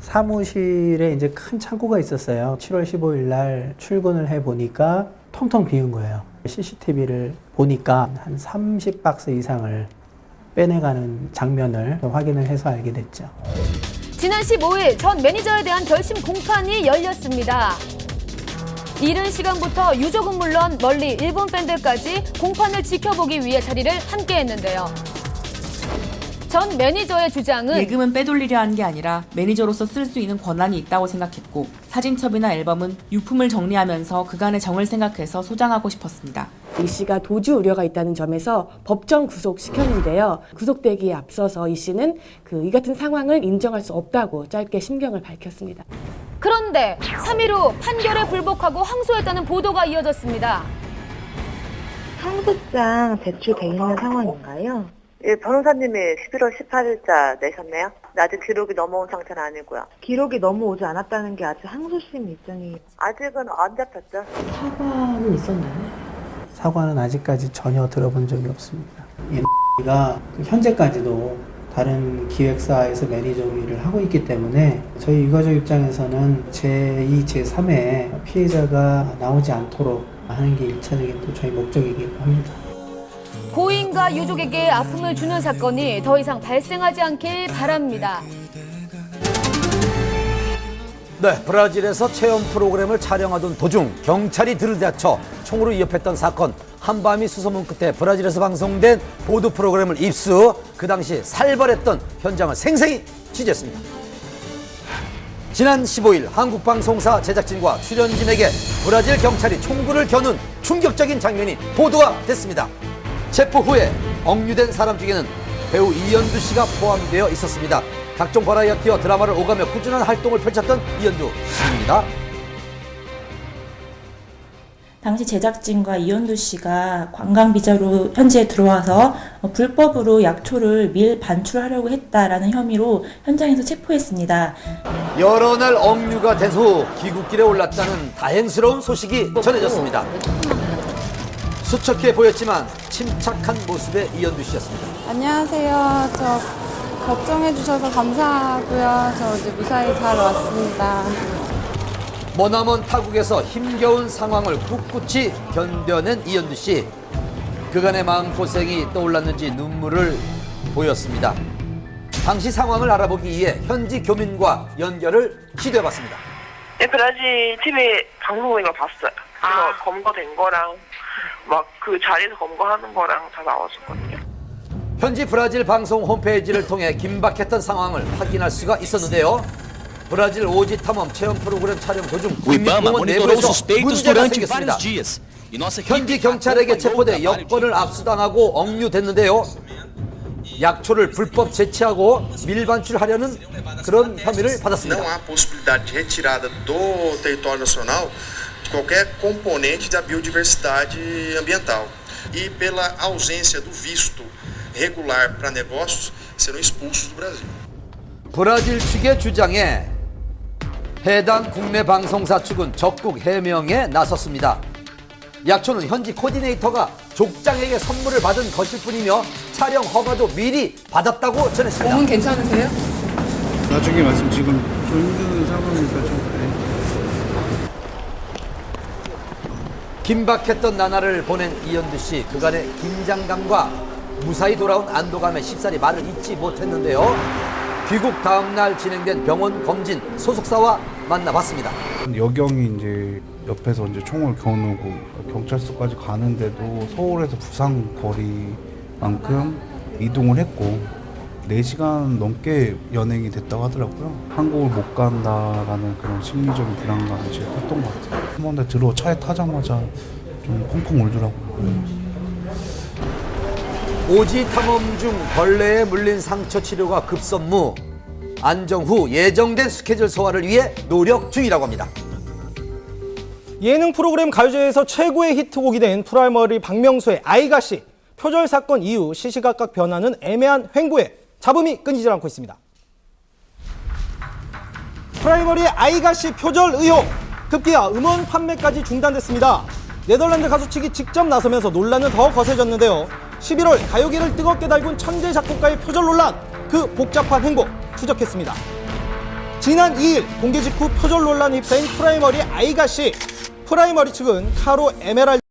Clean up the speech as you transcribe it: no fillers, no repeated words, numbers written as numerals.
사무실에 이제 큰 창고가 있었어요. 7월 15일 날 출근을 해 보니까 텅텅 비운 거예요. CCTV를 보니까 한 30박스 이상을 빼내가는 장면을 확인을 해서 알게 됐죠. 지난 15일 전 매니저에 대한 결심 공판이 열렸습니다. 이른 시간부터 유족은 물론 멀리 일본 팬들까지 공판을 지켜보기 위해 자리를 함께 했는데요. 전 매니저의 주장은 예금은 빼돌리려 한 게 아니라 매니저로서 쓸 수 있는 권한이 있다고 생각했고 사진첩이나 앨범은 유품을 정리하면서 그간의 정을 생각해서 소장하고 싶었습니다. 이 씨가 도주 우려가 있다는 점에서 법정 구속시켰는데요. 구속되기에 앞서서 이 씨는 이 같은 상황을 인정할 수 없다고 짧게 심경을 밝혔습니다. 그런데 3일 후 판결에 불복하고 항소했다는 보도가 이어졌습니다. 항소장 제출돼 있는 상황인가요? 예, 변호사님이 11월 18일자 내셨네요. 아직 기록이 넘어온 상태는 아니고요. 기록이 넘어오지 않았다는 게 아직 항소심 일정이 아직은 안 잡혔죠. 사과는 있었나요? 사과는 아직까지 전혀 들어본 적이 없습니다. 가 현재까지도 다른 기획사에서 매니저 일을 하고 있기 때문에 저희 유가족 입장에서는 제2, 제3의 피해자가 나오지 않도록 하는 게 1차적인 또 저희 목적이기도 합니다. 고인과 유족에게 아픔을 주는 사건이 더 이상 발생하지 않길 바랍니다. 네, 브라질에서 체험 프로그램을 촬영하던 도중 경찰이 들이닥쳐 총으로 위협했던 사건. 한밤이 수소문 끝에 브라질에서 방송된 보도 프로그램을 입수. 그 당시 살벌했던 현장을 생생히 취재했습니다. 지난 15일 한국방송사 제작진과 출연진에게 브라질 경찰이 총구를 겨눈 충격적인 장면이 보도가 됐습니다. 체포 후에 억류된 사람 중에는 배우 이현두 씨가 포함되어 있었습니다. 각종 버라이어티와 드라마를 오가며 꾸준한 활동을 펼쳤던 이현두 씨입니다. 당시 제작진과 이현두 씨가 관광비자로 현지에 들어와서 불법으로 약초를 밀반출하려고 했다라는 혐의로 현장에서 체포했습니다. 여러 날 억류가 된 후 귀국길에 올랐다는 다행스러운 소식이 전해졌습니다. 수척해 보였지만 침착한 모습의 이현두 씨였습니다. 안녕하세요. 저 걱정해 주셔서 감사하고요. 저 이제 무사히 잘 왔습니다. 머나먼 타국에서 힘겨운 상황을 꿋꿋이 견뎌낸 이현두 씨. 그간의 마음고생이 떠올랐는지 눈물을 보였습니다. 당시 상황을 알아보기 위해 현지 교민과 연결을 시도해봤습니다. 네, 브라질 TV 방송인 거 봤어요. 그래서 검거된 거랑 막 그 자리에서 검거하는 거랑 다 나왔었거든요. 현지 브라질 방송 홈페이지를 통해 긴박했던 상황을 확인할 수가 있었는데요. 브라질 오지 탐험 체험 프로그램 촬영 도중 국립공원 내부에서 문제가 생겼습니다. 현지 경찰에게 체포돼 여권을 압수당하고 억류됐는데요. 약초를 불법 채취하고 밀반출하려는 그런 혐의를 받았습니다. Não há possibilidade de retirada do território nacional de qualquer componente da biodiversidade ambiental. E pela ausência do visto regular para negócios, serão expulsos do Brasil. 브라질 측의 주장에 해당 국내 방송사 측은 적극 해명에 나섰습니다. 약초는 현지 코디네이터가 족장에게 선물을 받은 것일 뿐이며 촬영 허가도 미리 받았다고 전했습니다. 몸은 괜찮으세요? 나중에 말씀 지금 좀 힘든 상황이니까 좀 그래. 긴박했던 나날을 보낸 이현두 씨. 그간의 긴장감과 무사히 돌아온 안도감에 쉽사리 말을 잇지 못했는데요. 귀국 다음 날 진행된 병원 검진 소속사와 만나봤습니다. 여경이 이제 옆에서 이제 총을 겨누고 경찰서까지 가는데도 서울에서 부산 거리만큼 이동을 했고 4시간 넘게 연행이 됐다고 하더라고요. 한국을 못 간다라는 그런 심리적인 불안감이 제일 컸던 것 같아요. 한 번에 차에 타자마자 좀 펑펑 울더라고요. 오지 탐험 중 벌레에 물린 상처 치료가 급선무. 안정 후 예정된 스케줄 소화를 위해 노력 중이라고 합니다. 예능 프로그램 가요제에서 최고의 히트곡이 된 프라이머리 박명수의 아이가씨. 표절 사건 이후 시시각각 변하는 애매한 횡보에 잡음이 끊이질 않고 있습니다. 프라이머리의 아이가씨 표절 의혹. 급기야 음원 판매까지 중단됐습니다. 네덜란드 가수 측이 직접 나서면서 논란은 더 거세졌는데요. 11월 가요계를 뜨겁게 달군 천재 작곡가의 표절 논란. 그 복잡한 행보 추적했습니다. 지난 2일 공개 직후 표절 논란에 휩싸인 프라이머리 아이가씨. 프라이머리 측은 카로 에메랄드